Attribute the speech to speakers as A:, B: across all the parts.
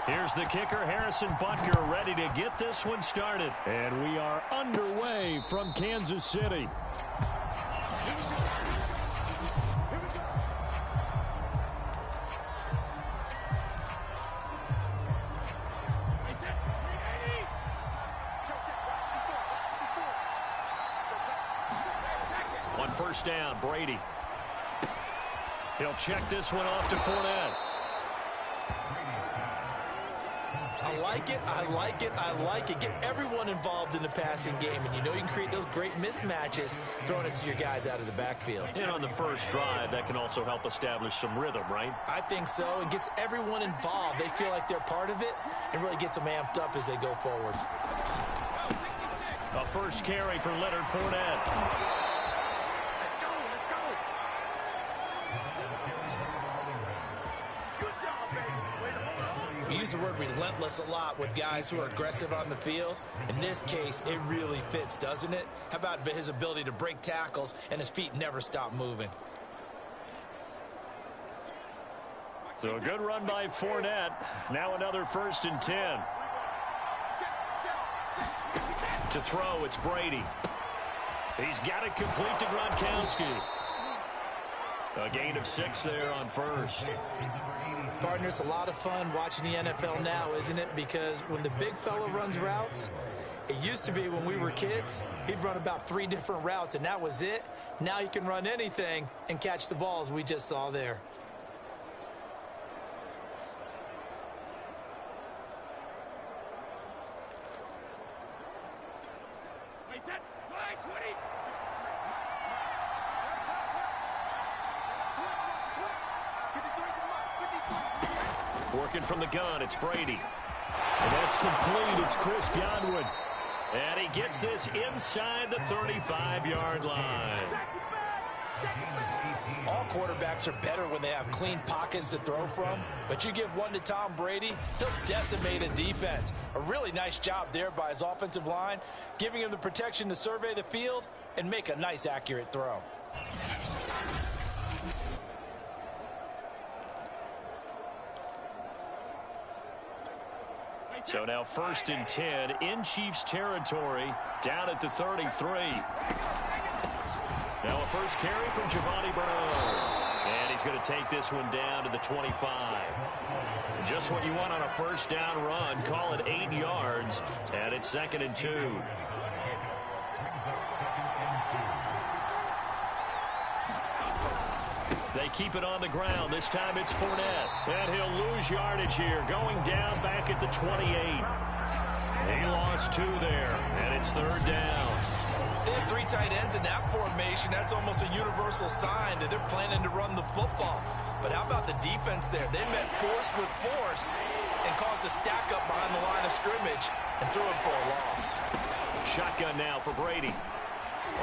A: Here's the kicker, Harrison Butker, ready to get this one started.
B: And we are underway from Kansas City.
A: On first down, Brady. He'll check this one off to Fournette.
C: I like it, I like it, I like it. Get everyone involved in the passing game, and you know you can create those great mismatches throwing it to your guys out of the backfield.
A: And on the first drive, that can also help establish some rhythm, right?
C: I think so. It gets everyone involved. They feel like they're part of it and really gets them amped up as they go forward.
A: A first carry for Leonard Fournette.
C: We use the word relentless a lot with guys who are aggressive on the field. In this case, it really fits, doesn't it? How about his ability to break tackles and his feet never stop moving?
A: So a good run by Fournette. Now another 1st and 10. To throw, it's Brady. He's got it complete to Gronkowski. A gain of 6 there on first.
C: Partner, it's a lot of fun watching the NFL now, isn't it? Because when the big fella runs routes, it used to be when we were kids, he'd run about 3 different routes, and that was it. Now he can run anything and catch the balls we just saw there.
A: Working from the gun, it's Brady.
B: And that's complete. It's Chris Godwin.
A: And he gets this inside the 35-yard line.
C: All quarterbacks are better when they have clean pockets to throw from, but you give one to Tom Brady, he'll decimate a defense. A really nice job there by his offensive line, giving him the protection to survey the field and make a nice, accurate throw.
A: So now 1st and 10 in Chiefs territory, down at the 33. Now a first carry from Giovanni Bernard. And he's going to take this one down to the 25. Just what you want on a first down run. Call it 8 yards. And it's 2nd and 2. They keep it on the ground. This time it's Fournette. And he'll lose yardage here. Going down back at the 28. He lost 2 there. And it's 3rd down.
C: They have 3 tight ends in that formation. That's almost a universal sign that they're planning to run the football. But how about the defense there? They met force with force and caused a stack up behind the line of scrimmage and threw him for a loss.
A: Shotgun now for Brady.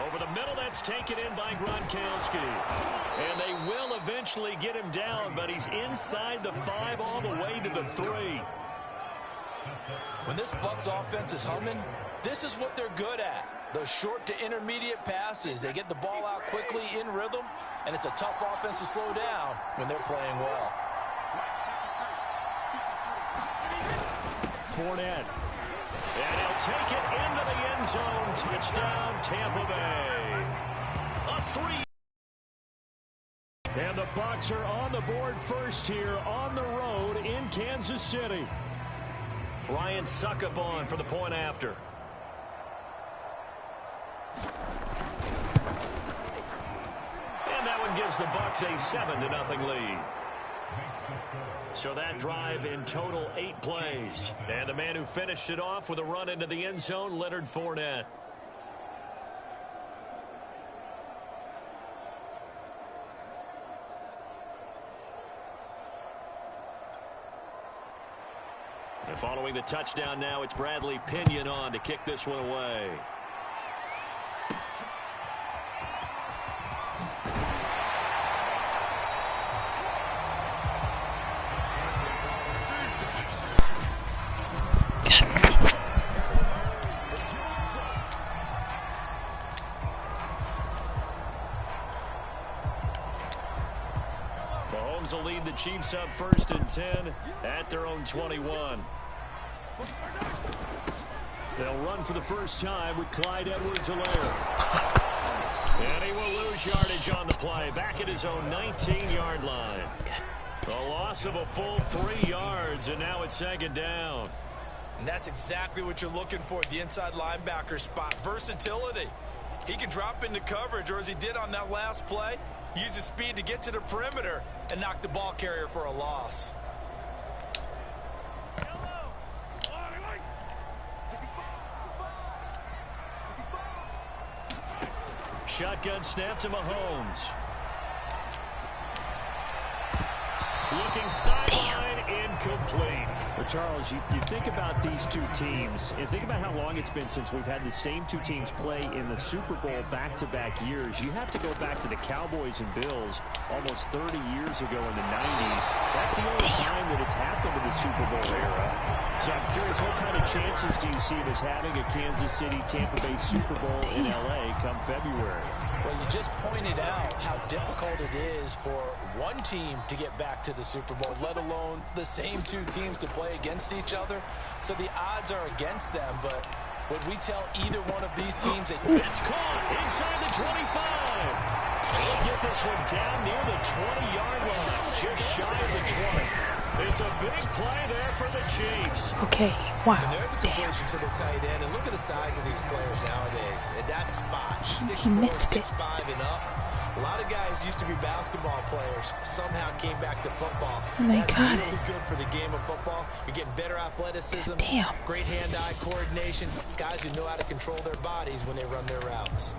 A: Over the middle, that's taken in by Gronkowski. And they will eventually get him down, but he's inside the 5 all the way to the 3.
C: When this Bucs offense is humming, this is what they're good at. Those short to intermediate passes. They get the ball out quickly in rhythm, and it's a tough offense to slow down when they're playing well.
A: Fournette. And he'll take it into the end zone. Touchdown, Tampa Bay. A 3.
B: And the Bucs are on the board first here on the road in Kansas City.
A: Ryan Suckup on for the point after. And that one gives the Bucs a 7-0 lead. So that drive in total 8 plays. And the man who finished it off with a run into the end zone, Leonard Fournette. And following the touchdown now, it's Bradley Pinion on to kick this one away. Mahomes will lead the Chiefs up 1st and 10 at their own 21.
B: They'll run for the first time with Clyde Edwards-Helaire.
A: And he will lose yardage on the play. Back at his own 19-yard line. A loss of a full 3 yards, and now it's 2nd down.
C: And that's exactly what you're looking for at the inside linebacker spot. Versatility. He can drop into coverage, or as he did on that last play, use his speed to get to the perimeter and knock the ball carrier for a loss.
A: Shotgun snap to Mahomes. Looking sideline, incomplete.
B: But Charles, you think about these two teams, and think about how long it's been since we've had the same two teams play in the Super Bowl back-to-back years. You have to go back to the Cowboys and Bills almost 30 years ago in the 90s. That's the only time that it's happened in the Super Bowl era. So I'm curious, what kind of chances do you see of us having a Kansas City-Tampa Bay Super Bowl in L.A. come February?
C: Well, you just pointed out how difficult it is for one team to get back to the Super Bowl, let alone the same two teams to play against each other. So the odds are against them, but would we tell either one of these teams that
A: it's caught inside the 25? They'll get this one down near the 20-yard line, just shy of the 20. It's a big play there for the Chiefs.
D: Okay, wow.
C: And there's a completion to the tight end, and look at the size of these players nowadays. At that spot,
D: He
C: 6'4",
D: missed it.
C: 6'5", and up. A lot of guys used to be basketball players, somehow came back to football.
D: Oh my
C: That's
D: God.
C: really good for the game of football. You're getting better athleticism,
D: Damn.
C: great hand-eye coordination, guys who know how to control their bodies when they run their routes.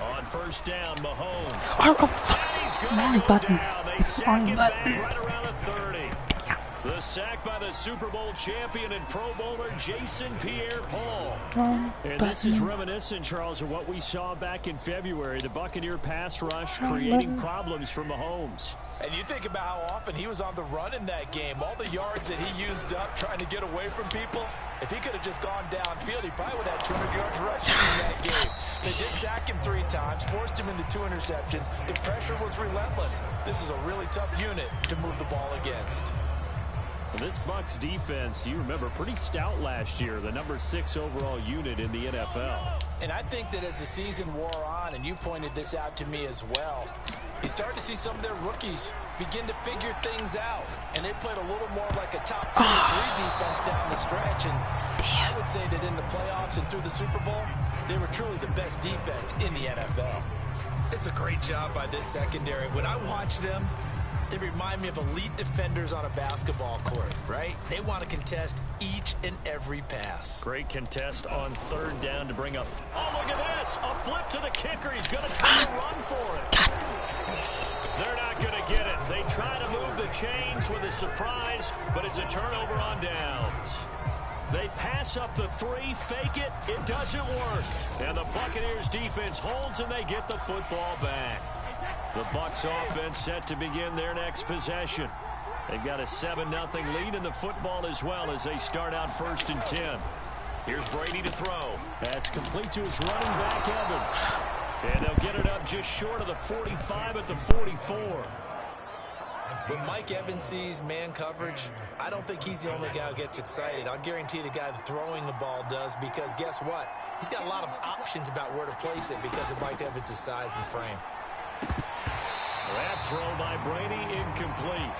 A: On 1st down, Mahomes.
D: Oh, wrong button. Wrong button.
A: Right around the 30. The sack by the Super Bowl champion and Pro Bowler Jason Pierre-Paul.
D: Wrong
B: And this is
D: button.
B: reminiscent, Charles, of what we saw back in February. The Buccaneer pass rush creating problems for Mahomes.
C: And you think about how often he was on the run in that game. All the yards that he used up trying to get away from people. If he could have just gone downfield, he probably would have 200 yards rushing in that game. They did sack him 3 times, forced him into 2 interceptions. The pressure was relentless. This is a really tough unit to move the ball against.
B: This Bucs defense, you remember, pretty stout last year, the number 6 overall unit in the NFL.
C: And I think that as the season wore on, and you pointed this out to me as well, you start to see some of their rookies begin to figure things out. And they played a little more like a top 2 or 3 defense down the stretch. And I would say that in the playoffs and through the Super Bowl, they were truly the best defense in the NFL. It's a great job by this secondary. When I watch them, they remind me of elite defenders on a basketball court, right? They want to contest each and every pass.
A: Great contest on 3rd down to bring up. Oh, look at this. A flip to the kicker. He's going to try to run for it. They're not going to get it. They try to move the chains with a surprise, but it's a turnover on downs. They pass up the 3, fake it. It doesn't work. And the Buccaneers defense holds, and they get the football back. The Bucs offense set to begin their next possession. They've got a 7-0 lead in the football as well as they start out 1st and 10. Here's Brady to throw.
B: That's complete to his running back, Evans.
A: And they'll get it up just short of the 45 at the 44.
C: When Mike Evans sees man coverage, I don't think he's the only guy who gets excited. I'll guarantee the guy throwing the ball does, because guess what? He's got a lot of options about where to place it because of Mike Evans' size and frame.
A: That throw by Brady incomplete.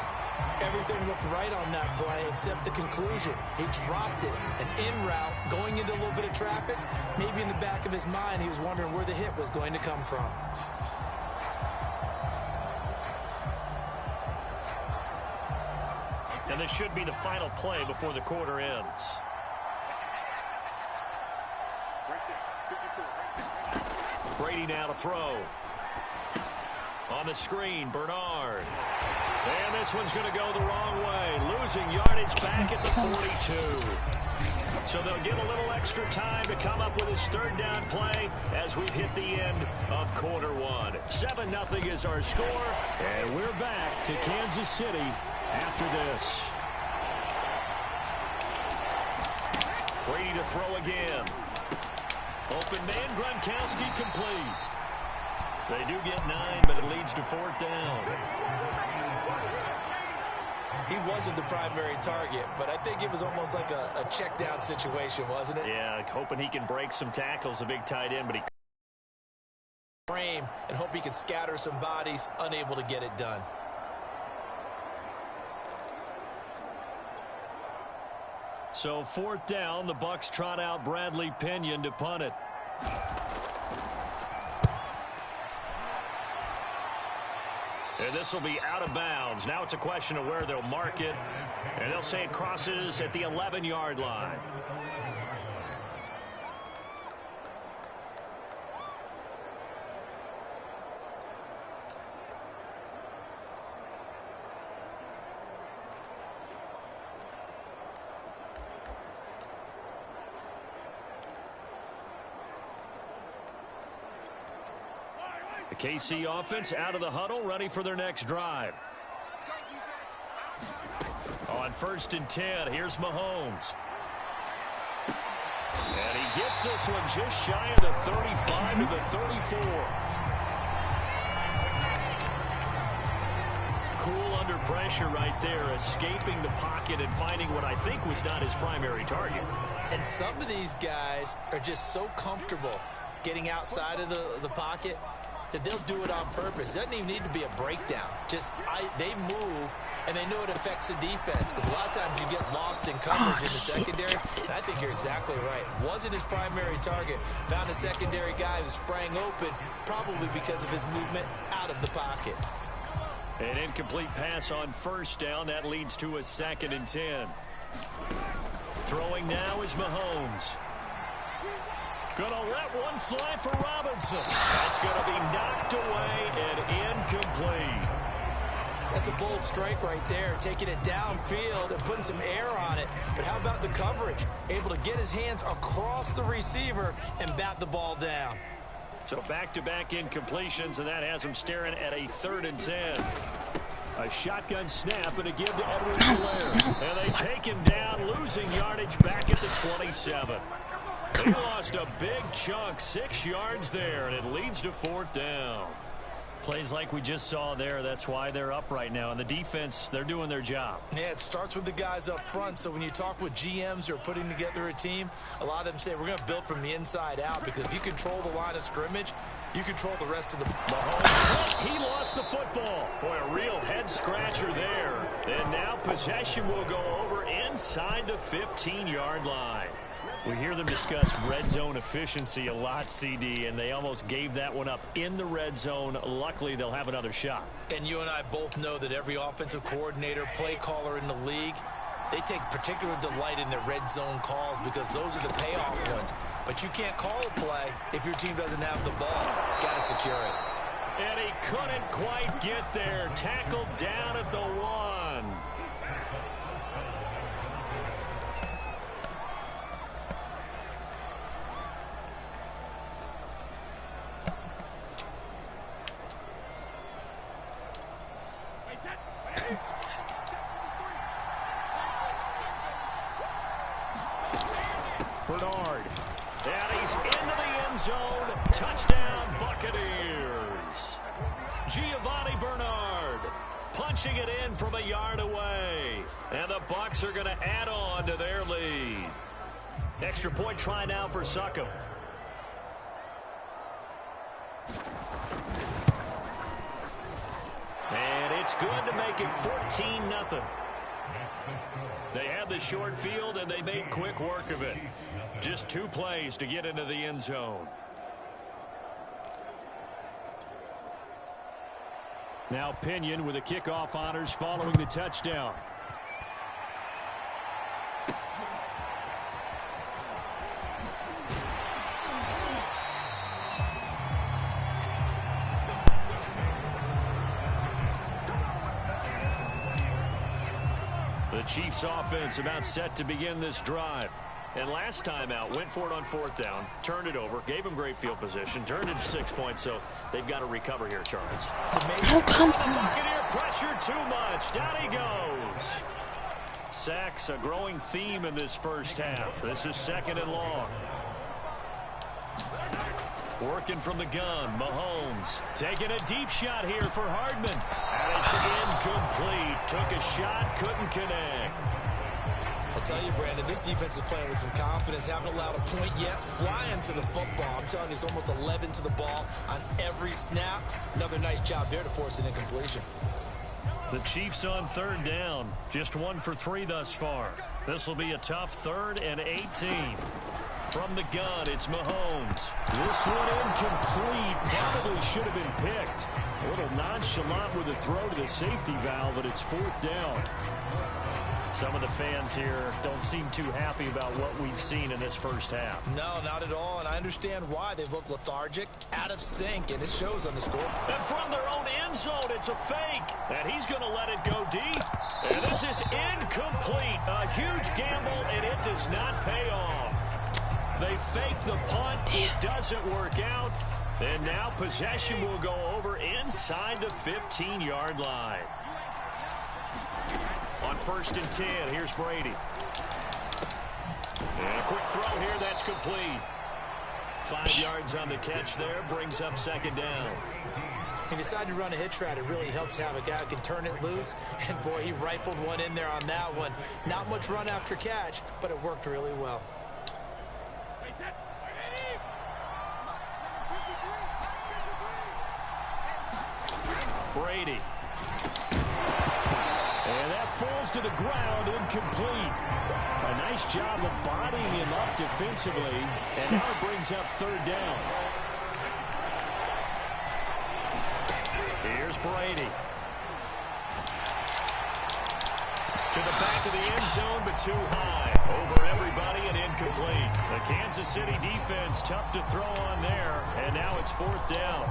C: Everything looked right on that play except the conclusion. He dropped it, an in route, going into a little bit of traffic. Maybe in the back of his mind, he was wondering where the hit was going to come from.
A: And this should be the final play before the quarter ends. Brady now to throw. On the screen, Bernard. And this one's going to go the wrong way. Losing yardage back at the 42. So they'll get a little extra time to come up with his 3rd down play as we've hit the end of quarter 1. 7-0 is our score.
B: And we're back to Kansas City after this.
A: Brady to throw again. Open man, Gronkowski complete. They do get 9, but it leads to 4th down.
C: He wasn't the primary target, but I think it was almost like a check down situation, wasn't it?
A: Yeah, hoping he can break some tackles, a big tight end, but he
C: frame and hope he can scatter some bodies, unable to get it done.
A: So 4th down, the Bucs trot out Bradley Pinion to punt it. And this will be out of bounds. Now it's a question of where they'll mark it. And they'll say it crosses at the 11-yard line. The KC offense out of the huddle, ready for their next drive. On 1st and 10, here's Mahomes. And he gets this one just shy of the 35 to the 34. Cool under pressure right there, escaping the pocket and finding what I think was not his primary target.
C: And some of these guys are just so comfortable getting outside of the pocket that they'll do it on purpose. It doesn't even need to be a breakdown. Just they move, and they know it affects the defense, because a lot of times you get lost in coverage in the secondary, and I think you're exactly right. Wasn't his primary target. Found a secondary guy who sprang open, probably because of his movement out of the pocket.
A: An incomplete pass on 1st down. That leads to a 2nd and 10. Throwing now is Mahomes. Gonna let one fly for Robinson. That's gonna be knocked away and incomplete.
C: That's a bold strike right there, taking it downfield and putting some air on it. But how about the coverage? Able to get his hands across the receiver and bat the ball down.
A: So back-to-back incompletions, and that has him staring at a 3rd and 10. A shotgun snap and a give to Edwards-Helaire. And they take him down, losing yardage back at the 27. They lost a big chunk, 6 yards there, and it leads to 4th down. Plays like we just saw there, that's why they're up right now. And the defense, they're doing their job.
C: Yeah, it starts with the guys up front. So when you talk with GMs who are putting together a team, a lot of them say we're going to build from the inside out, because if you control the line of scrimmage, you control the rest of the...
A: Mahomes, he lost the football. Boy, a real head-scratcher there. And now possession will go over inside the 15-yard line. We hear them discuss red zone efficiency a lot, CD, and they almost gave that one up in the red zone. Luckily, they'll have another shot.
C: And you and I both know that every offensive coordinator, play caller in the league, they take particular delight in their red zone calls, because those are the payoff ones. But you can't call a play if your team doesn't have the ball. Got to secure it.
A: And he couldn't quite get there. Tackled down at the 1. Bernard. And he's into the end zone. Touchdown, Buccaneers. Giovanni Bernard punching it in from a yard away. And the Bucs are going to add on to their lead. Extra point try now for Succop. And it's good to make it 14-0. They had the short field, and they made quick work of it. Just 2 plays to get into the end zone. Now Pinion with the kickoff honors following the touchdown. The Chiefs offense about set to begin this drive. And last time out, went for it on 4th down, turned it over, gave him great field position, turned it to 6 points, so they've got to recover here, Charles.
D: Oh, come on.
A: Buccaneer pressure too much. Down he goes. Sacks a growing theme in this first half. This is 2nd and long. Working from the gun, Mahomes taking a deep shot here for Hardman. And it's incomplete. Took a shot, couldn't connect.
C: I'll tell you, Brandon, this defense is playing with some confidence. Haven't allowed a point yet. Flying to the football. I'm telling you, it's almost 11 to the ball on every snap. Another nice job there to force an incompletion.
A: The Chiefs on 3rd down. Just 1 for 3 thus far. This will be a tough 3rd and 18. From the gun, it's Mahomes.
B: This one incomplete. Probably should have been picked. A little nonchalant with the throw to the safety valve, but it's 4th down.
A: Some of the fans here don't seem too happy about what we've seen in this first half.
C: No, not at all, and I understand why. They look lethargic, out of sync, and it shows on the score.
A: And from their own end zone, it's a fake. And he's going to let it go deep. And this is incomplete. A huge gamble, and it does not pay off. They fake the punt. It doesn't work out. And now possession will go over inside the 15-yard line. On 1st and 10, here's Brady. And a quick throw here, that's complete. 5 yards on the catch there, brings up 2nd down.
C: He decided to run a hitch route. It really helps to have a guy who can turn it loose. And, boy, he rifled one in there on that one. Not much run after catch, but it worked really well.
A: Brady. And that falls to the ground, incomplete. A nice job of bodying him up defensively. And now it brings up 3rd down. Here's Brady. To the back of the end zone, but too high. Over everybody and incomplete. The Kansas City defense tough to throw on there. And now it's 4th down.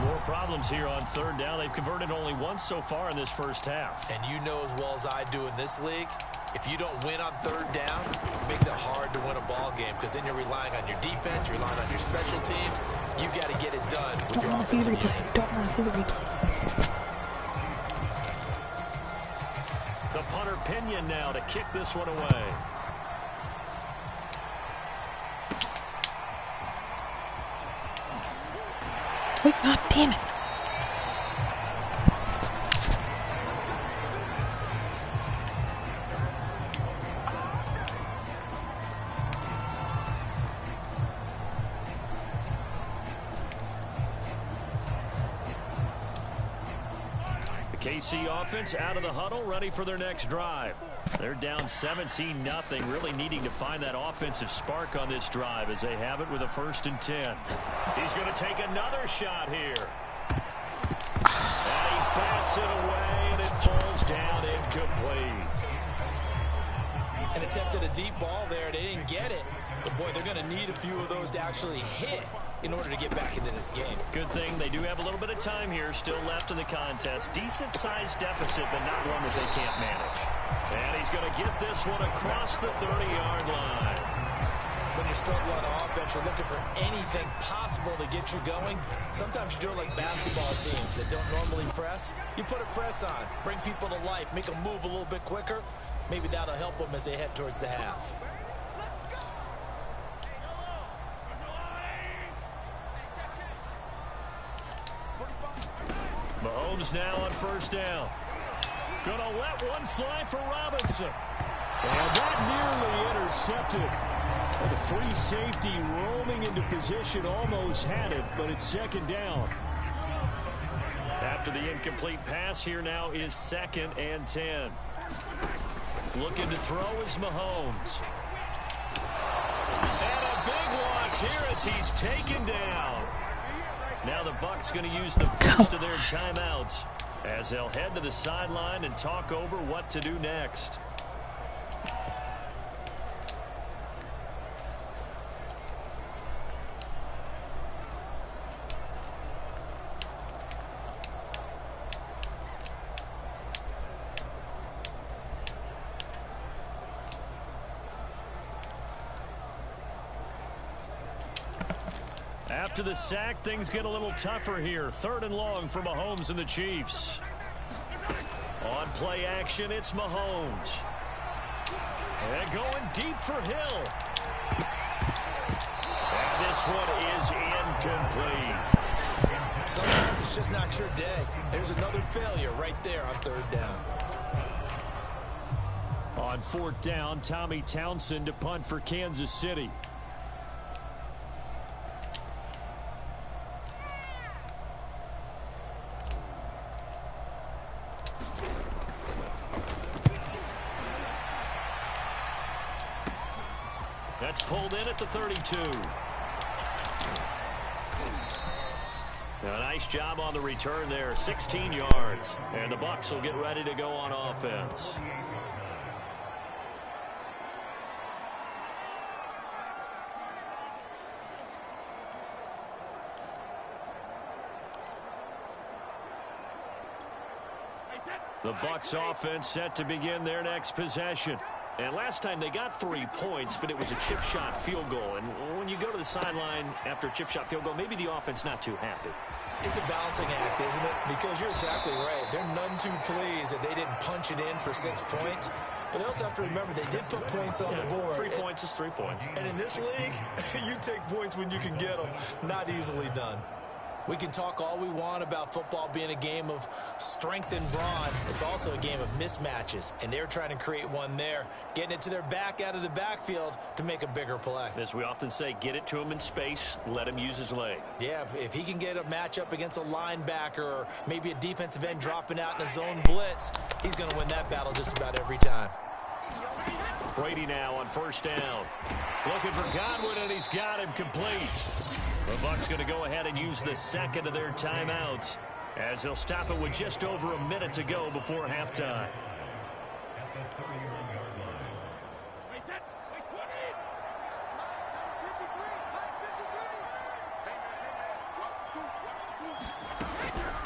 A: More problems here on 3rd down. They've converted only once so far in this first half.
C: And you know as well as I do in this league, if you don't win on 3rd down, it makes it hard to win a ball game because then you're relying on your defense, you're relying on your special teams. You got to get it done with your offensive unit.
D: Don't want to see the replay.
A: The punter Pinion now to kick this one away.
D: Wait, God damn it.
A: The KC offense out of the huddle, ready for their next drive. They're down 17-0, really needing to find that offensive spark on this drive as they have it with a 1st and 10. He's going to take another shot here. And he bats it away, and it falls down incomplete.
C: And attempted a deep ball there. They didn't get it. But, boy, they're going to need a few of those to actually hit in order to get back into this game.
A: Good thing they do have a little bit of time here still left in the contest. Decent-sized deficit, but not one that they can't manage. And he's going to get this one across the 30-yard line.
C: When you struggle on offense, you're looking for anything possible to get you going. Sometimes you do it like basketball teams that don't normally press. You put a press on, bring people to life, make them move a little bit quicker. Maybe that'll help them as they head towards the half.
A: Mahomes now on 1st down. Gonna let one fly for Robinson.
B: And that nearly intercepted. The free safety roaming into position almost had it, but it's 2nd down.
A: After the incomplete pass, here now is 2nd and 10. Looking to throw is Mahomes. And a big loss here as he's taken down. Now the Bucs going to use the first of their timeouts as they'll head to the sideline and talk over what to do next. After the sack, things get a little tougher here. 3rd and long for Mahomes and the Chiefs. On play action, it's Mahomes. And going deep for Hill. And this one is incomplete.
C: Sometimes it's just not your day. There's another failure right there on third down.
A: On fourth down, Tommy Townsend to punt for Kansas City. That's pulled in at the 32. A nice job on the return there, 16 yards. And the Bucs will get ready to go on offense. The Bucs offense set to begin their next possession. And last time they got 3 points, but it was a chip shot field goal. And when you go to the sideline after a chip shot field goal, maybe the offense not too happy.
C: It's a balancing act, isn't it? Because you're exactly right. They're none too pleased that they didn't punch it in for 6 points. But they also have to remember they did put points on the board.
A: 3 points is 3 points.
C: And in this league, you take points when you can get them. Not easily done. We can talk all we want about football being a game of strength and brawn. It's also a game of mismatches, and they're trying to create one there, getting it to their back out of the backfield to make a bigger play.
A: As we often say, get it to him in space, let him use his leg.
C: Yeah, if he can get a matchup against a linebacker or maybe a defensive end dropping out in a zone blitz, he's going to win that battle just about every time.
A: Brady now on first down. Looking for Godwin, and he's got him complete. The Bucs going to go ahead and use the second of their timeouts as they'll stop it with just over a minute to go before halftime.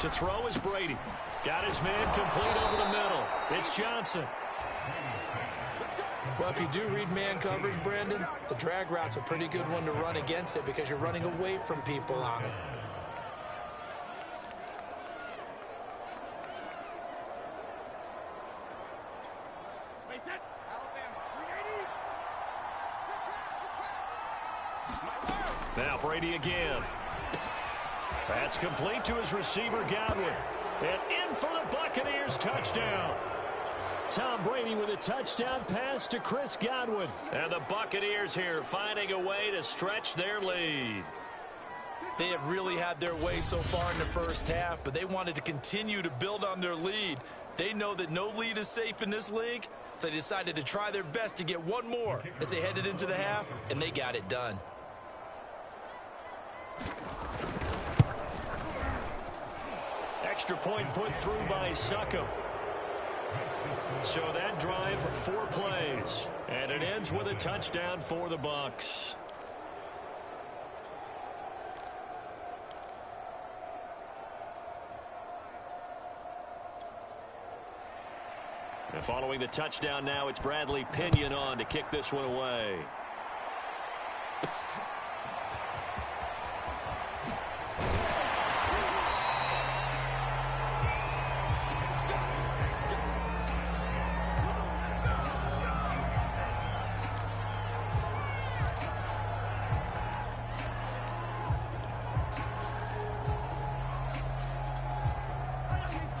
A: To throw is Brady. Got his man complete over the middle. It's Johnson.
C: Well, if you do read man coverage, Brandon, the drag route's a pretty good one to run against it because you're running away from people on it.
A: Now Brady again. That's complete to his receiver, Godwin. And in for the Buccaneers, touchdown. Tom Brady with a touchdown pass to Chris Godwin. And the Buccaneers here finding a way to stretch their lead.
C: They have really had their way so far in the first half, but they wanted to continue to build on their lead. They know that no lead is safe in this league, so they decided to try their best to get one more as they headed into the half, and they got it done.
A: Extra point put through by Succo. So that drive, 4 plays. And it ends with a touchdown for the Bucs. And following the touchdown now, it's Bradley Pinion on to kick this one away.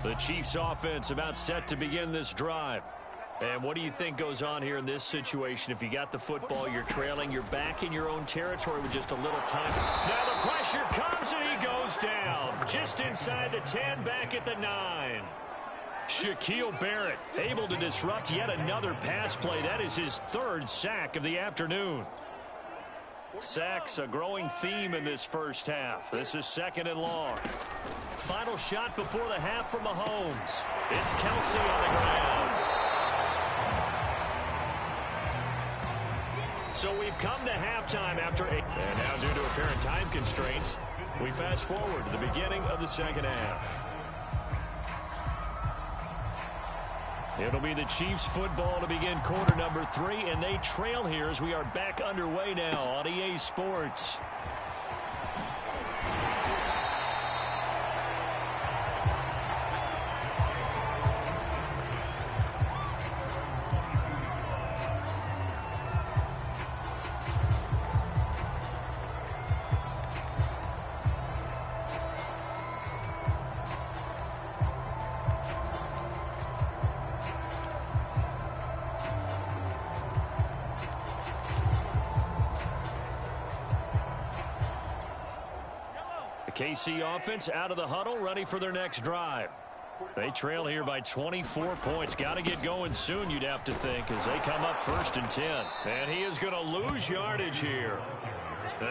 A: The Chiefs offense about set to begin this drive. And what do you think goes on here in this situation? If you got the football, you're trailing, you're back in your own territory with just a little time. Now the pressure comes and he goes down. Just inside the 10, back at the 9. Shaquille Barrett able to disrupt yet another pass play. That is his 3rd sack of the afternoon. Sacks a growing theme in this first half. This is 2nd and long. Final shot before the half from Mahomes. It's Kelsey on the ground. So we've come to halftime after 8. And now due to apparent time constraints, we fast forward to the beginning of the second half. It'll be the Chiefs football to begin quarter number 3, and they trail here as we are back underway now on EA Sports. KC offense out of the huddle, ready for their next drive. They trail here by 24 points. Got to get going soon, you'd have to think, as they come up 1st and 10. And he is going to lose yardage here.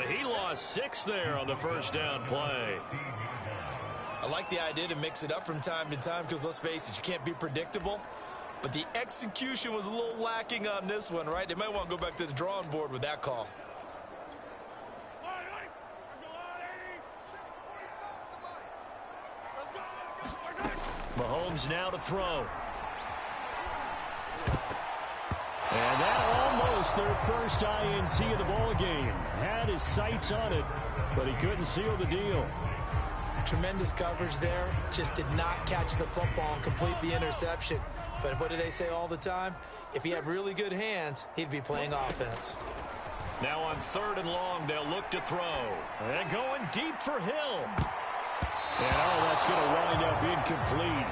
A: He lost 6 there on the first down play.
C: I like the idea to mix it up from time to time because, let's face it, you can't be predictable. But the execution was a little lacking on this one, right? They might want to go back to the drawing board with that call.
A: Mahomes now to throw. And that almost their first INT of the ball game. Had his sights on it, but he couldn't seal the deal.
C: Tremendous coverage there. Just did not catch the football and complete the interception. But what do they say all the time? If he had really good hands, he'd be playing offense.
A: Now on 3rd and long, they'll look to throw. And going deep for Hill. And that's going to wind up incomplete.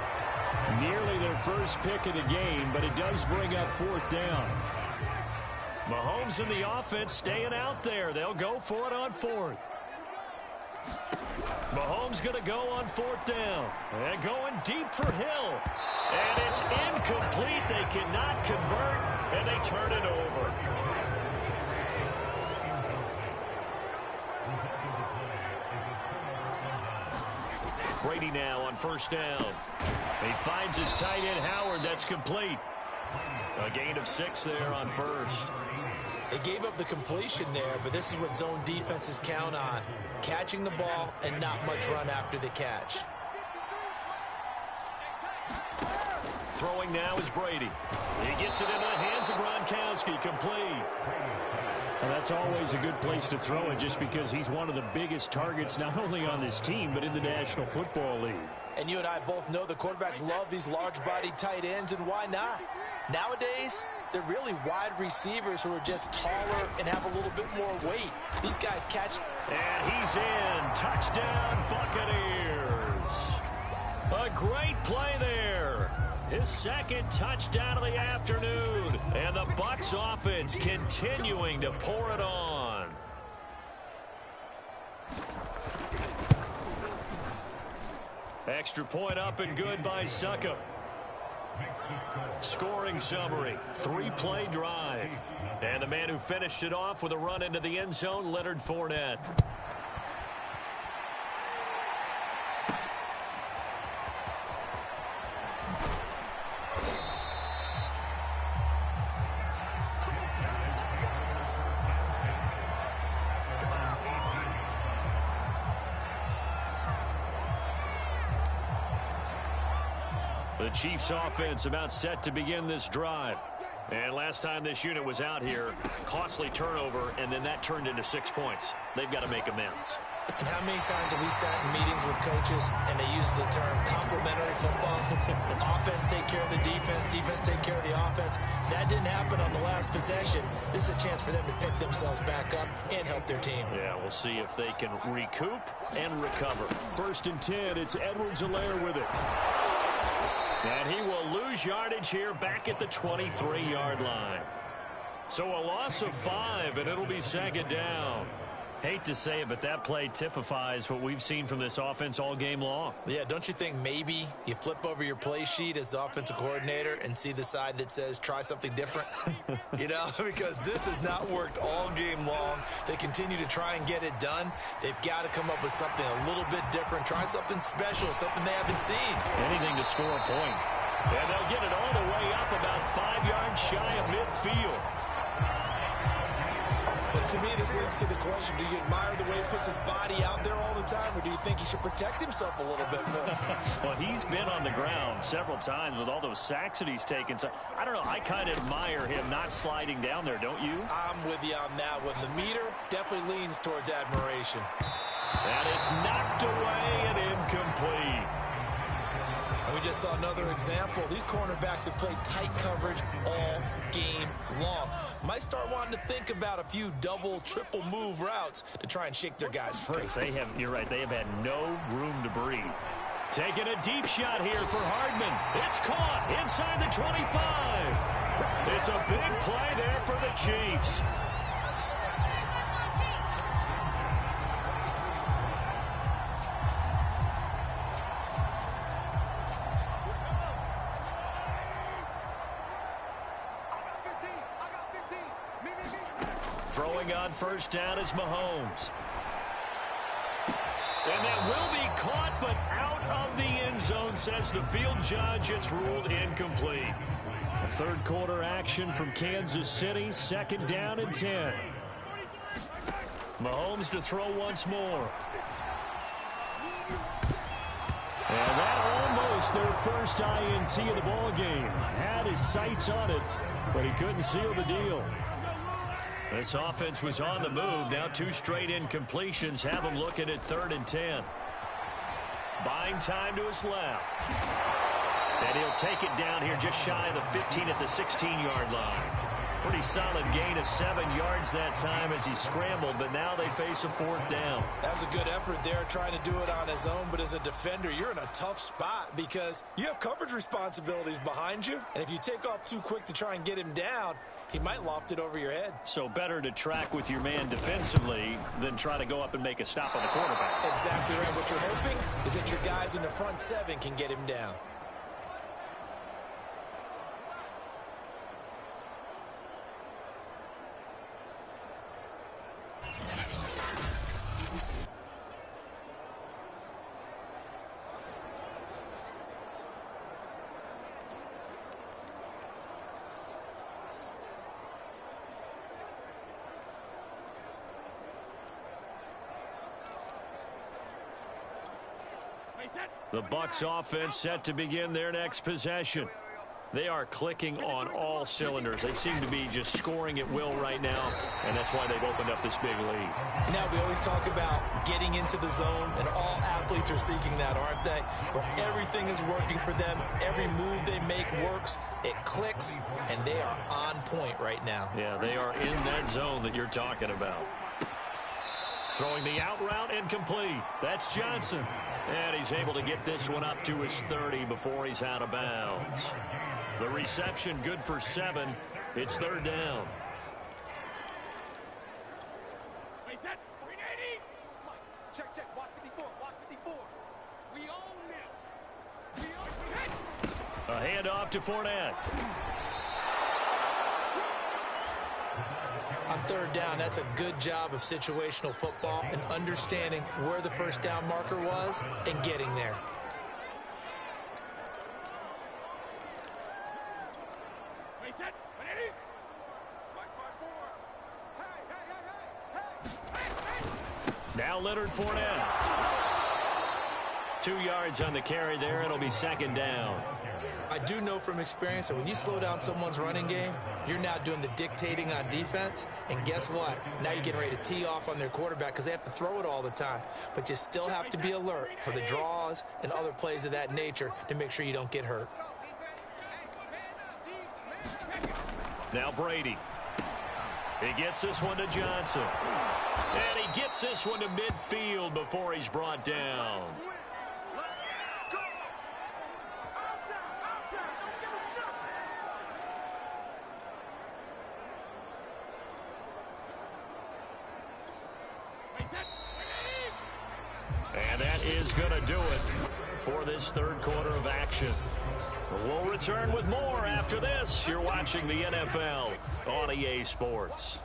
A: Nearly their first pick of the game, but it does bring up 4th down. Mahomes and the offense staying out there. They'll go for it on 4th. Mahomes going to go on 4th down. And going deep for Hill. And it's incomplete. They cannot convert, and they turn it over. Brady now on 1st down. He finds his tight end, Howard. That's complete. A gain of 6 there on 1st.
C: They gave up the completion there, but this is what zone defenses count on. Catching the ball and not much run after the catch.
A: Throwing now is Brady. He gets it into the hands of Gronkowski. Complete.
B: Well, that's always a good place to throw it just because he's one of the biggest targets not only on this team but in the National Football League.
C: And you and I both know the quarterbacks love these large-bodied tight ends, and why not? Nowadays, they're really wide receivers who are just taller and have a little bit more weight. These guys catch.
A: And he's in. Touchdown, Buccaneers. A great play there. His 2nd touchdown of the afternoon. And the Bucs offense continuing to pour it on. Extra point up and good by Suckup. Scoring summary, 3-play drive. And the man who finished it off with a run into the end zone, Leonard Fournette. The Chiefs offense about set to begin this drive. And last time this unit was out here, costly turnover, and then that turned into 6 points. They've got to make amends.
C: And how many times have we sat in meetings with coaches and they use the term complementary football? Offense take care of the defense, defense take care of the offense. That didn't happen on the last possession. This is a chance for them to pick themselves back up and help their team.
A: Yeah, we'll see if they can recoup and recover. 1st and 10, it's Edwards-Helaire with it. And he will lose yardage here back at the 23-yard line. So a loss of 5, and it'll be 2nd down. Hate to say it, but that play typifies what we've seen from this offense all game long.
C: Yeah, don't you think maybe you flip over your play sheet as the offensive coordinator and see the side that says try something different? You know, because this has not worked all game long. They continue to try and get it done. They've got to come up with something a little bit different. Try something special, something they haven't seen.
A: Anything to score a point. And they'll get it all the way up about 5 yards shy of midfield.
C: But to me, this leads to the question, do you admire the way he puts his body out there all the time, or do you think he should protect himself a little bit more?
A: Well, he's been on the ground several times with all those sacks that he's taken. So, I don't know, I kind of admire him not sliding down there, don't you?
C: I'm with you on that one. The meter definitely leans towards admiration.
A: And it's knocked away and incomplete.
C: And we just saw another example. These cornerbacks have played tight coverage all game long. Might start wanting to think about a few double, triple move routes to try and shake their guys free.
A: You're right, they have had no room to breathe. Taking a deep shot here for Hardman. It's caught inside the 25. It's a big play there for the Chiefs. Throwing on first down is Mahomes. And that will be caught, but out of the end zone, says the field judge. It's ruled incomplete.
B: A third quarter action from Kansas City. 2nd down and 10.
A: Mahomes to throw once more.
B: And that almost their first INT of the ball game. Had his sights on it, but he couldn't seal the deal.
A: This offense was on the move. Now 2 straight incompletions have him looking at 3rd and 10. Buying time to his left. And he'll take it down here just shy of the 15 at the 16-yard line. Pretty solid gain of 7 yards that time as he scrambled, but now they face a 4th down.
C: That was a good effort there, trying to do it on his own, but as a defender, you're in a tough spot because you have coverage responsibilities behind you, and if you take off too quick to try and get him down, he might loft it over your head.
B: So better to track with your man defensively than try to go up and make a stop on the quarterback.
C: Exactly right. What you're hoping is that your guys in the front 7 can get him down.
A: The Bucs offense set to begin their next possession. They are clicking on all cylinders. They seem to be just scoring at will right now, and that's why they've opened up this big lead.
C: Now, we always talk about getting into the zone, and all athletes are seeking that, aren't they? Where everything is working for them. Every move they make works. It clicks, and they are on point right now.
A: Yeah, they are in that zone that you're talking about. Throwing the out route incomplete. That's Johnson. And he's able to get this one up to his 30 before he's out of bounds. The reception good for 7. It's 3rd down.
E: Check. Watch 54. Watch 54. We own them.
A: A handoff to Fournette.
C: On 3rd down, that's a good job of situational football and understanding where the first down marker was and getting there.
A: Now Leonard Fournette. 2 yards on the carry there. It'll be 2nd down.
C: I do know from experience that when you slow down someone's running game, you're now doing the dictating on defense. And guess what? Now you're getting ready to tee off on their quarterback because they have to throw it all the time. But you still have to be alert for the draws and other plays of that nature to make sure you don't get hurt.
A: Now Brady. He gets this one to Johnson. And he gets this one to midfield before he's brought down. And that is going to do it for this 3rd quarter of action. We'll return with more after this. You're watching the NFL on EA Sports.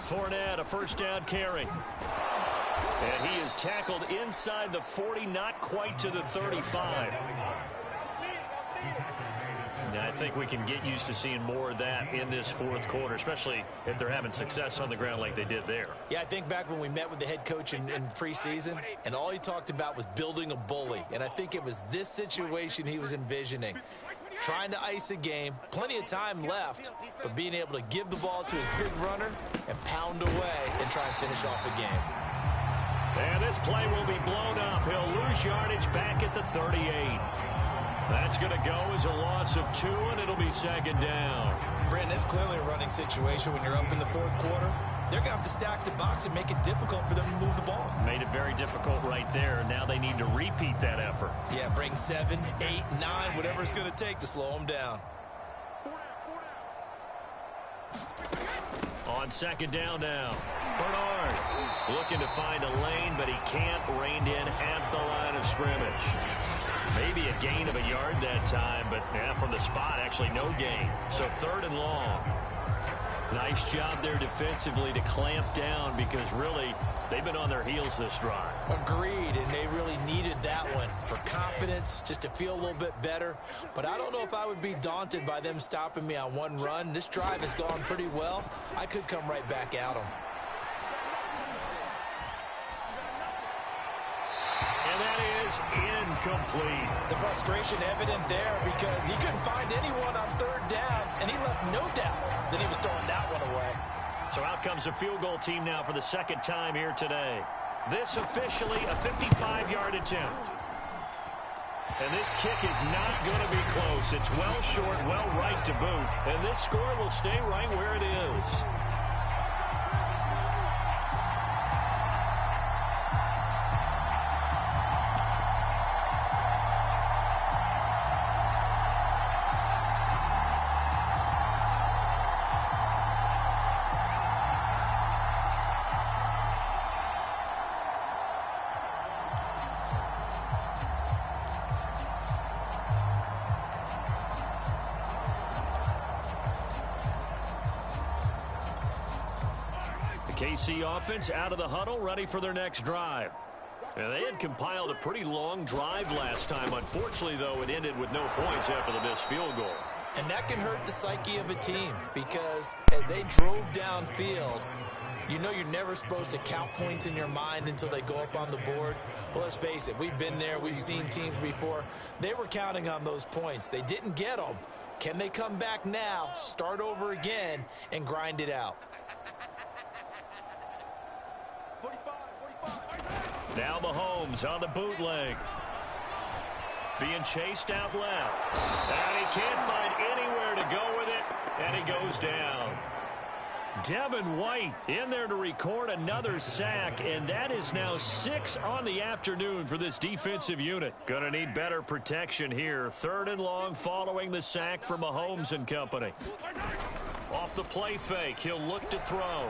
A: Fournette, a first down carry. And he is tackled inside the 40, not quite to the 35. Now, I think we can get used to seeing more of that in this 4th quarter, especially if they're having success on the ground like they did there.
C: Yeah, I think back when we met with the head coach in preseason, and all he talked about was building a bully. And I think it was this situation he was envisioning. Trying to ice a game, plenty of time left, but being able to give the ball to his big runner and pound away and try and finish off a game.
A: And this play will be blown up. He'll lose yardage back at the 38. That's going to go as a loss of 2, and it'll be 2nd down.
C: Brandon, it's clearly a running situation when you're up in the 4th quarter. They're going to have to stack the box and make it difficult for them to move the ball.
A: Made it very difficult right there. Now they need to repeat that effort.
C: Yeah, bring 7, 8, 9, whatever it's going to take to slow them down.
A: On 2nd down now. Bernard looking to find a lane, but he can't. Reined in at the line of scrimmage. Maybe a gain of a yard that time, but from the spot, actually no gain. So 3rd and long. Nice job there defensively to clamp down because really they've been on their heels this drive.
C: Agreed, and they really needed that one for confidence, just to feel a little bit better. But I don't know if I would be daunted by them stopping me on one run. This drive has gone pretty well. I could come right back at them.
A: And that is incomplete.
C: The frustration evident there because he couldn't find anyone on 3rd down, and he left no doubt that he was throwing that one away.
A: So out comes a field goal team now for the 2nd time here today. This officially a 55-yard attempt. And this kick is not going to be close. It's well short, well right to boot. And this score will stay right where it is. KC offense out of the huddle, ready for their next drive. And they had compiled a pretty long drive last time. Unfortunately, though, it ended with no points after the missed field goal.
C: And that can hurt the psyche of a team because as they drove downfield, you know you're never supposed to count points in your mind until they go up on the board. But let's face it, we've been there. We've seen teams before. They were counting on those points. They didn't get them. Can they come back now, start over again, and grind it out?
A: Now Mahomes on the bootleg. Being chased out left. And he can't find anywhere to go with it. And he goes down. Devin White in there to record another sack. And that is now 6 on the afternoon for this defensive unit. Gonna need better protection here. 3rd and long following the sack for Mahomes and company. Off the play fake. He'll look to throw.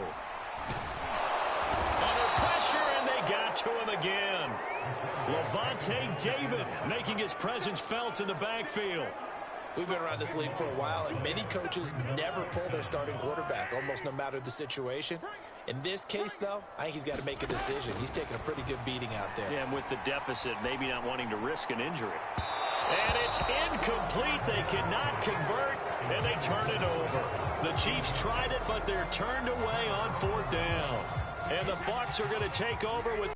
A: Under pressure, and they got to him again. Levante David making his presence felt in the backfield.
C: We've been around this league for a while, and many coaches never pull their starting quarterback, almost no matter the situation. In this case, though, I think he's got to make a decision. He's taking a pretty good beating out there.
A: Yeah, and with the deficit, maybe not wanting to risk an injury. And it's incomplete. They cannot convert, and they turn it over. The Chiefs tried it, but they're turned away on 4th down. And the Bucs are going to take over with